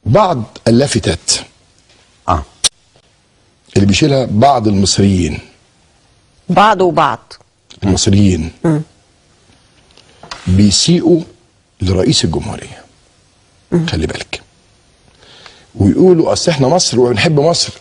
بعض اللافتات اللي بيشيلها بعض المصريين، بعض وبعض المصريين بيسيئوا لرئيس الجمهورية، خلي بالك، ويقولوا اصل احنا مصر وبنحب مصر.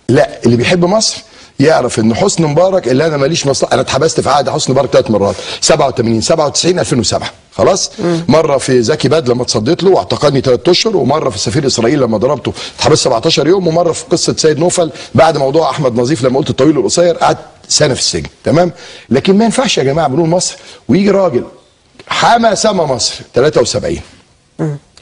لا، اللي بيحب مصر يعرف ان حسني مبارك اللي انا ماليش مصلحه، انا اتحبست في عهد حسني مبارك 3 مرات، 87 97 2007 خلاص. مره في زكي باد لما اتصديت له واعتقلني 3 اشهر، ومره في سفير اسرائيل لما ضربته اتحبست 17 يوم، ومره في قصه سيد نوفل بعد موضوع احمد نظيف لما قلت الطويل والقصير قعدت سنه في السجن. تمام. لكن ما ينفعش يا جماعه بنقول مصر ويجي راجل حمى سما مصر 73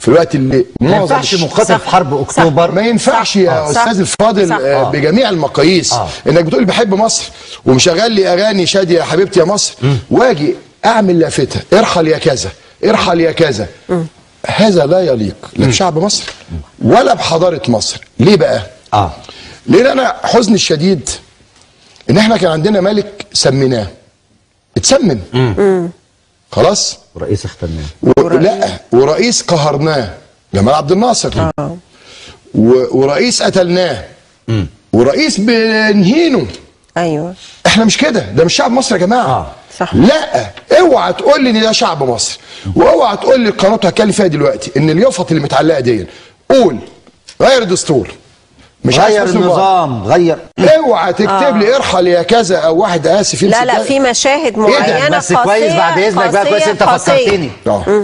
في الوقت اللي ما ينفعش مقاتل في حرب اكتوبر. ما ينفعش يا استاذ الفاضل بجميع المقاييس انك بتقول بحب مصر ومشغل لي اغاني شاديه يا حبيبتي يا مصر، واجي اعمل لافتة ارحل يا كذا ارحل يا كذا. هذا لا يليق لا بشعب مصر ولا بحضاره مصر. ليه بقى؟ ليه؟ انا حزني الشديد ان احنا كان عندنا ملك سميناه اتسمن خلاص، ورئيس اخترناه لا، ورئيس قهرناه جمال عبد الناصر، ورئيس قتلناه، ورئيس بنهينه. ايوه، احنا مش كده، ده مش شعب مصر يا جماعه. صح. لا، اوعى تقول لي ان ده شعب مصر، واوعى تقول لي القناه هتكلم فيها دلوقتي ان اليافط اللي متعلقه دي قول غير الدستور، مش غير النظام، غير. اوعى تكتب لي ارحل يا كذا او واحد اسف. لا لا، في مشاهد معينه بس كويس بعد اذنك بقى، كويس انت فكرتني.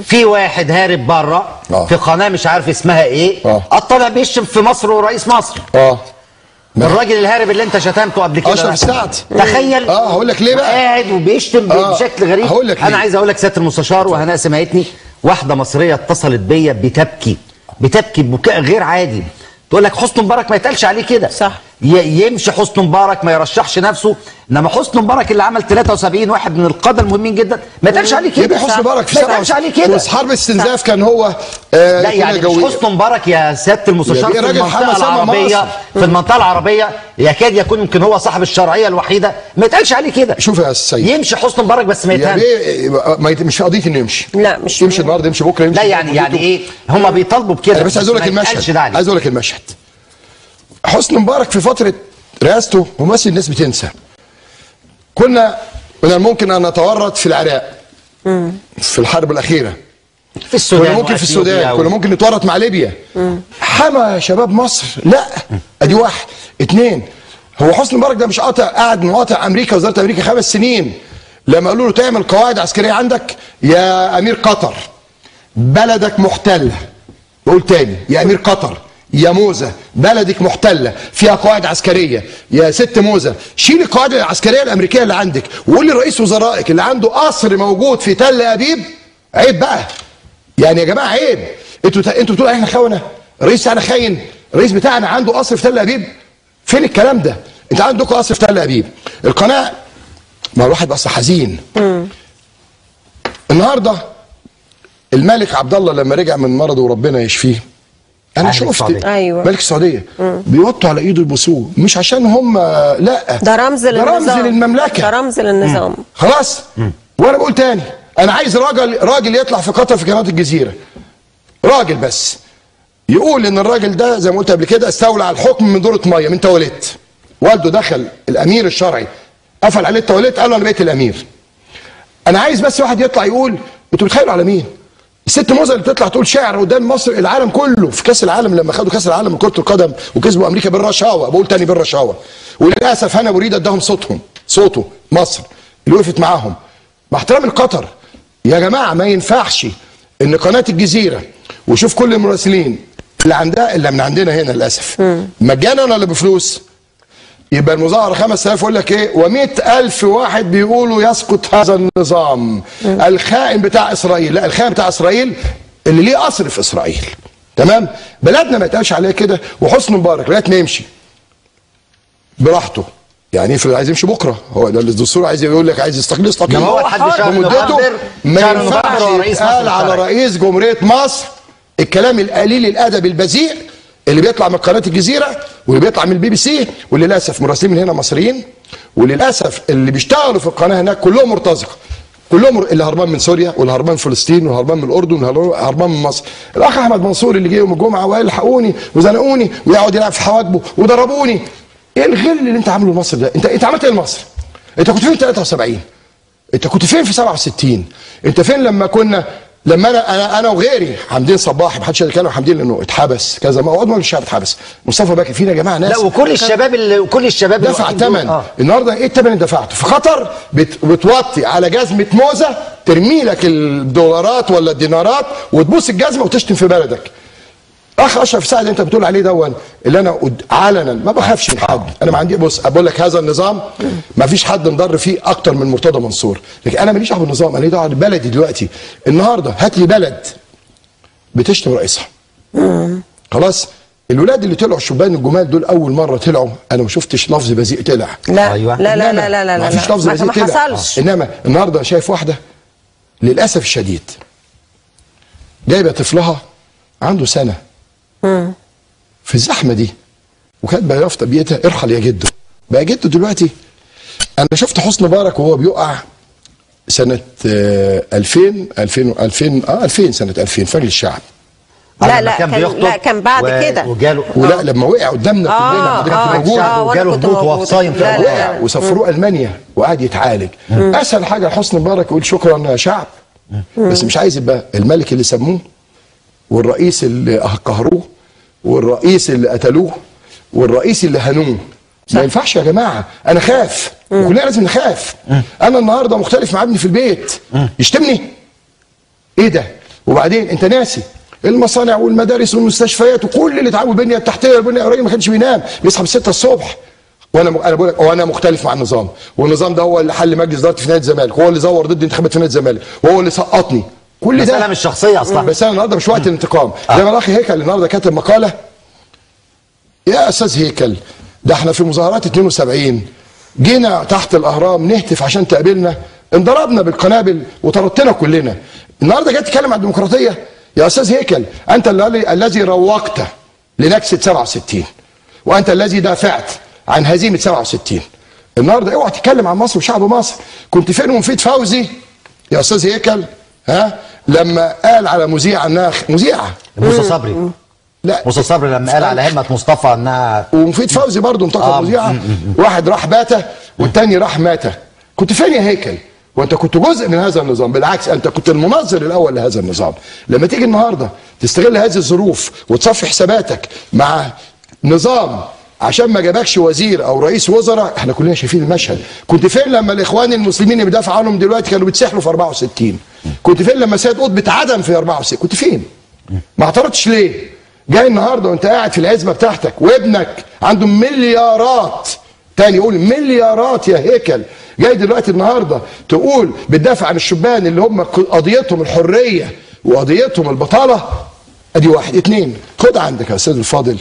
في واحد هارب بره في قناه مش عارف اسمها ايه، طالع بيشتم في مصر ورئيس مصر. الراجل الهارب اللي انت شتمته قبل كده اشرف السعد، تخيل. هقول لك ليه بقى، قاعد وبيشتم بشكل غريب. هقول لك انا عايز اقول لك سياده المستشار وهناء سمعتني، واحده مصريه اتصلت بيا بتبكي ببكاء غير عادي، تقول لك حسني مبارك ما يتقالش عليه كده. صح. يمشي حسني مبارك ما يرشحش نفسه، انما حسني مبارك اللي عمل 73 واحد من القاده المهمين جدا ما يتقالش عليه كده. يبقى حسني مبارك في ما يتقالش عليه كده. حرب الاستنزاف كان هو لا يعني مش حسني مبارك يا سياده المستشار في المنطقه العربيه، في المنطقه العربيه يكاد يكون يمكن هو صاحب الشرعيه الوحيده، ما يتقالش عليه كده. شوف يا سيد، يمشي حسني مبارك بس ما يتهمش. مش قضيه انه يمشي، لا مش يمشي النهارده يمشي بكره يمشي. لا يعني ايه، هم بيطالبوا بكده. بس عايز اقول لك المشهد، عايز اقول لك المشهد. حسني مبارك في فتره رئاسته ممثل الناس بتنسى، كنا ممكن ان نتورط في العراق في الحرب الاخيره، في السودان، كنا ممكن في السودان، كنا ممكن نتورط مع ليبيا. حمى شباب مصر. لا، ادي واحد. 2، هو حسني مبارك ده مش قاعد مقاطع امريكا وزاره امريكا 5 سنين لما قالوا له تعمل قواعد عسكريه عندك يا امير قطر، بلدك محتله. بقول تاني، يا امير قطر يا موزة بلدك محتلة فيها قواعد عسكرية، يا ست موزة شيل القواعد العسكرية الأمريكية اللي عندك وقول لرئيس وزرائك اللي عنده قصر موجود في تل أبيب. عيب بقى يعني يا جماعة، عيب. انتوا بتقولوا احنا خونة، الرئيس بتاعنا خاين، الرئيس بتاعنا عنده قصر في تل أبيب. فين الكلام ده؟ انت عندك قصر في تل أبيب. القناة، ما الواحد بس حزين. النهارده الملك عبد الله لما رجع من مرضه وربنا يشفيه، انا شفت أيوة. ملك السعوديه بيوطوا على ايده يبوسوه، مش عشان هم، لا، ده رمز للنظام، ده رمز للمملكه، ده رمز للنظام. خلاص. وانا بقول تاني، انا عايز راجل يطلع في قطر في قناه الجزيره، راجل بس يقول ان الراجل ده زي ما قلت قبل كده استولى على الحكم من دوره ميه، من تواليت. والده دخل الامير الشرعي قفل عليه التواليت، قال له انا بقيت الامير. انا عايز بس واحد يطلع يقول انتوا بتخيلوا على مين؟ الست موزة اللي بتطلع تقول شعر قدام مصر العالم كله في كاس العالم لما خدوا كاس العالم لكرة القدم وكسبوا امريكا بالرشاوه، بقول تاني بالرشاوه. وللاسف هنا بريده اداهم صوته مصر اللي وقفت معاهم. مع احترامي لقطر يا جماعه، ما ينفعش ان قناه الجزيره وشوف كل المراسلين اللي من عندنا هنا للاسف مجانا ولا بفلوس، يبقى المظاهره 5000 يقول لك ايه، و100,000 واحد بيقولوا يسقط هذا النظام الخائن بتاع اسرائيل. لا، الخائن بتاع اسرائيل اللي ليه قصر في اسرائيل. تمام؟ بلدنا ما يتقالش عليها كده. وحسني مبارك لغايه ما يمشي براحته، يعني افرض عايز يمشي بكره، هو ده الدستور عايز يقول لك عايز يستقيل يستقيل. هو بمدته ما ينفعش يتقال على رئيس جمهوريه مصر الكلام القليل الادب البذيء اللي بيطلع من قناه الجزيره واللي بيطلع من البي بي سي، وللاسف مراسلين من هنا مصريين، وللاسف اللي بيشتغلوا في القناه هناك كلهم مرتزقه. كلهم اللي هربان من سوريا واللي هربان من فلسطين واللي هربان من الاردن واللي هربان من مصر. الاخ احمد منصور اللي جه يوم الجمعه وقال الحقوني وزنقوني ويقعد يلعب في حواجبه وضربوني. ايه الغل اللي انت عامله لمصر ده؟ انت عملت ايه لمصر؟ انت كنت فين 73؟ انت كنت فين في 67؟ انت فين لما انا وغيري حمدين صباحي، ما حدش يتكلم حمدين لانه اتحبس كذا، ما عضو الشعب اتحبس، مصطفى باكر، فينا يا جماعه ناس. لا وكل الشباب دفع ثمن. النهارده ايه الثمن اللي دفعته؟ في خطر بتوطي على جزمه موزه ترمي لك الدولارات ولا الدينارات وتبوس الجزمه وتشتم في بلدك. اخ اشرف سعد انت بتقول عليه دون اللي انا علنا ما بخافش من حد، انا ما عندي. بص بقول لك هذا النظام ما فيش حد مضر فيه اكتر من مرتضى منصور، لكن انا ماليش دعوه بالنظام، انا لي دعوه ببلدي دلوقتي. النهارده هات لي بلد بتشتم رئيسها. خلاص الولاد اللي طلعوا الشبان الجمال دول اول مره طلعوا انا ما شفتش لفظ بذيء طلع. لا أيوة. لا لا لا لا لا ما فيش لفظ بذيء طلع. ما حصلش. انما النهارده شايف واحده للاسف الشديد جايبه طفلها عنده سنه في الزحمه دي وكاتبه يافطه بيتها ارحل يا جدو. بقى جدو دلوقتي. انا شفت حسني مبارك وهو بيقع سنه 2000 سنه 2000 في مجلس الشعب. لا كان بعد كده ولا لما وقع قدامنا كلنا حضرتك موجود وجاله هبوط وقصايم وقع وسافروه المانيا وقعد يتعالج. اسهل حاجه لحسني مبارك يقول شكرا يا شعب، بس مش عايز يبقى الملك اللي سموه والرئيس اللي قهروه والرئيس اللي قتلوه والرئيس اللي هنوه. ما ينفعش يا جماعه، انا خاف وكلنا لازم نخاف. انا النهارده مختلف مع ابني في البيت يشتمني ايه ده؟ وبعدين انت ناسي المصانع والمدارس والمستشفيات وكل اللي اتعامل البنيه التحتيه والبنيه الراجل ما كانش بينام بيصحى من 6 الصبح. انا بقول لك وانا مختلف مع النظام، والنظام ده هو اللي حل مجلس اداره في نادي الزمالك، هو اللي زور ضد انتخابات في نادي الزمالك، وهو اللي سقطني. كل ده مسألة مش شخصية اصلا. بس انا النهارده مش وقت الانتقام. زي ما الاخ هيكل النهارده كاتب مقاله. يا استاذ هيكل ده احنا في مظاهرات 72 جينا تحت الاهرام نهتف عشان تقابلنا، انضربنا بالقنابل وطردتنا كلنا. النهارده جاي تتكلم عن الديمقراطيه؟ يا استاذ هيكل انت الذي روقت لنكسه 67 وانت الذي دافعت عن هزيمه 67. النهارده اوعى تتكلم عن مصر وشعب مصر. كنت فين ومفيد فوزي يا استاذ هيكل؟ ها لما قال على مذيعه انها مذيعه موسى صبري. لا موسى صبري لما قال على همة مصطفى انها ومفيد فوزي برضه انتقد مذيعه. واحد راح باته والتاني راح ماته. كنت فين يا هيكل؟ وانت كنت جزء من هذا النظام، بالعكس انت كنت المنظر الاول لهذا النظام. لما تيجي النهارده تستغل هذه الظروف وتصفي حساباتك مع نظام عشان ما جابكش وزير او رئيس وزراء، احنا كلنا شايفين المشهد. كنت فين لما الاخوان المسلمين اللي بيدافع عنهم دلوقتي كانوا بيتسحلوا في 64؟ كنت فين لما سيد قطب اتعدم في 64؟ كنت فين؟ ما اعترضتش ليه؟ جاي النهارده وانت قاعد في العزبه بتاعتك وابنك عنده مليارات، تاني يقول مليارات يا هيكل، جاي دلوقتي النهارده تقول بتدافع عن الشبان اللي هم قضيتهم الحريه وقضيتهم البطاله. ادي واحد. اتنين، خد عندك يا استاذ الفاضل،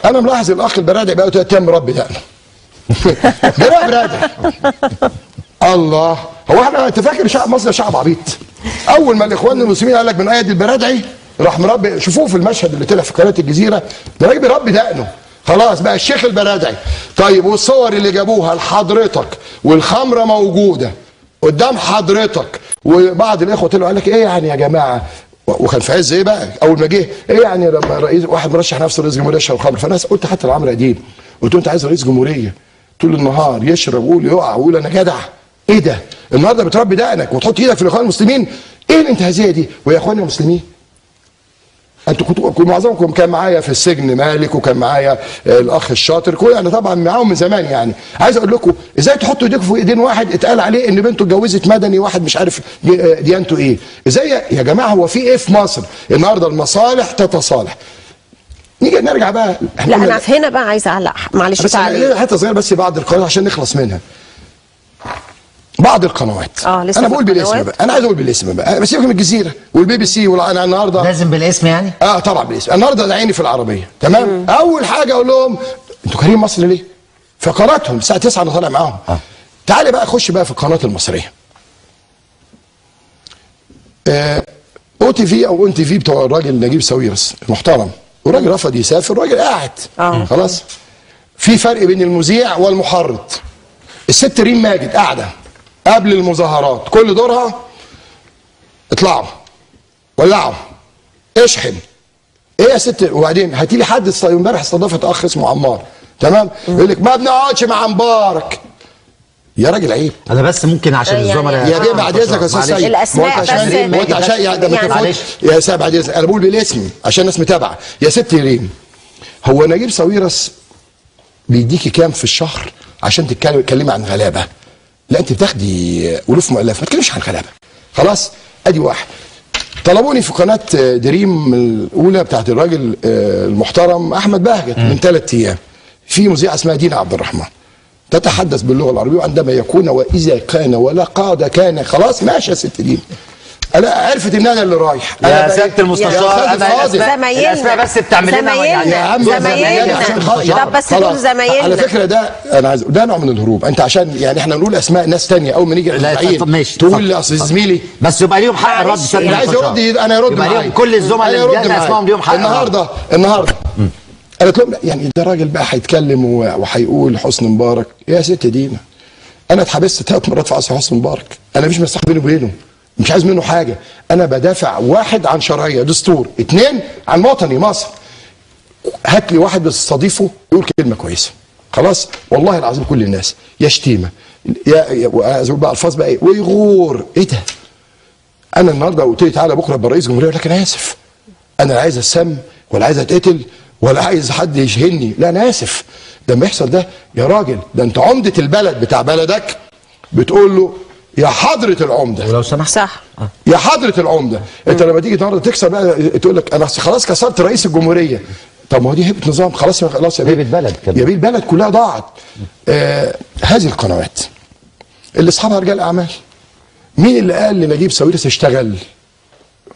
انا ملاحظ الاخ البرادعي بقى 3 ايام مربي دقنه. برادعي الله، هو احنا انت فاكر شعب مصر شعب عبيط؟ اول ما الاخوان المسلمين قال لك من ايد البرادعي راح مربي. شوفوه في المشهد اللي طلع في قناه الجزيره، ده راجل بيربي دقنه خلاص بقى الشيخ البرادعي. طيب والصور اللي جابوها لحضرتك والخمره موجوده قدام حضرتك، وبعض الاخوه طلعوا قال لك ايه يعني يا جماعه؟ وكان في عز ايه بقى اول ما جه؟ ايه يعني لما رئيس واحد مرشح نفسه رئيس جمهوريه يشرب خمر؟ فانا قلت حتى لعمرو اديب قلت له انت عايز رئيس جمهوريه طول النهار يشرب ويقول يقع ويقول انا جدع؟ ايه ده؟ النهارده بتربي دقنك وتحط ايدك في الاخوان المسلمين؟ ايه الانتهازيه دي؟ ويا اخواني المسلمين انتوا كنتوا معظمكم كان معايا في السجن مالك وكان معايا الاخ الشاطر، كل انا طبعا معاهم من زمان يعني. عايز اقول لكم ازاي تحطوا ايديكم في ايدين واحد اتقال عليه ان بنته اتجوزت مدني واحد مش عارف ديانته ايه؟ ازاي يا جماعه؟ هو في ايه في مصر؟ النهارده المصالح تتصالح. نيجي نرجع بقى. لا انا في هنا بقى عايز اعلق معلش بس حته صغيره بس بعض القنوات عشان نخلص منها. بعض القنوات انا بقول بالاسم بقى، انا عايز اقول بالاسم بقى، بس سيبك من الجزيره والبي بي سي انا النهارده لازم بالاسم يعني؟ طبعا بالاسم. النهارده داعيني في العربيه تمام. اول حاجه اقول لهم انتوا كارهين مصر ليه؟ في قناتهم الساعه 9 انا طالع معاهم. تعالى بقى خش بقى في القناه المصريه. او تي في او ان تي في بتوع الراجل نجيب ساويرس المحترم، والراجل رفض يسافر، الراجل قاعد خلاص. في فرق بين المذيع والمحرض. الست ريم ماجد قاعده قبل المظاهرات كل دورها اطلعوا ولعوا اشحن ايه يا ست. وبعدين هاتي لي حد امبارح استضافت اخ اسمه عمار، تمام، يقول لك ما بنقعدش مع مبارك. يا راجل عيب. انا بس ممكن عشان الزملاء يا بيه بعد اذنك يا استاذ سيد، الاسماء بس معلش يا سيد بعد اذنك انا بقول بالاسم عشان الناس متابعه. يا ست ريم، هو نجيب ساويرس بيديكي كام في الشهر عشان تتكلمي عن غلابه؟ لا انت بتاخدي الوف مؤلفه، ما تتكلمش عن غلابه. خلاص ادي واحد. طلبوني في قناه دريم الاولى بتاعت الراجل المحترم احمد بهجت من 3 ايام في مذيعه اسمها دينا عبد الرحمن تتحدث باللغه العربيه، وعندما يكون واذا كان ولا قاد كان. خلاص ماشي يا ست دي، انا عرفت ان انا اللي رايح. يا سياده المستشار زمايلنا بس بتعمل لنا يا عم زمايلنا. طب بس دول زمايلنا على فكره ده انا عايز ده نوع من الهروب. انت عشان يعني احنا نقول اسماء ناس ثانيه اول ما نيجي تقول لي اصل زميلي بس يبقى ليهم حق الرد. اللي عايز يرد انا يرد معايا. كل الزملاء اللي جانا اسمائهم ليهم حق. النهارده قالت لهم يعني ده راجل بقى هيتكلم وهيقول حسني مبارك. يا ست دينا انا اتحبست 3 مرات في عصر حسني مبارك، انا مش مستحق بيني وبينه، مش عايز منه حاجه، انا بدافع 1 عن شرعيه دستور، 2 عن وطني مصر. هات لي واحد بتستضيفه يقول كلمه كويسه. خلاص والله العظيم كل الناس يا شتيمه يا بقى الفاظ بقى ايه ويغور ايه ده. انا النهارده قلت لي تعالى بكره برئيس جمهوريه، لكن انا اسف، انا لا عايز اتسم ولا عايز اتقتل ولا عايز حد يشهني، لا انا اسف. ده ما يحصل ده يا راجل، ده انت عمده البلد بتاع بلدك بتقول له يا حضره العمده ولو سمحت صح يا حضره العمده. انت لما تيجي النهارده تكسر بقى تقول لك انا خلاص كسرت رئيس الجمهوريه. طب ما هو دي هيبه نظام، خلاص يا هيبه بلد كده، يا بيه البلد كلها ضاعت. هذه القنوات اللي اصحابها رجال اعمال، مين اللي قال لنجيب ساويرس اشتغل؟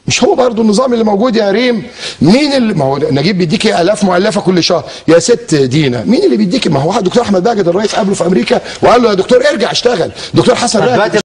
مش هو برضه النظام اللي موجود يا ريم؟ مين اللي ما هو نجيب بيديكي الاف مؤلفه كل شهر يا ست دينا، مين اللي بيديكي؟ ما هو واحد دكتور احمد باجد الرئيس قابله في امريكا وقال له يا دكتور ارجع اشتغل، دكتور حسن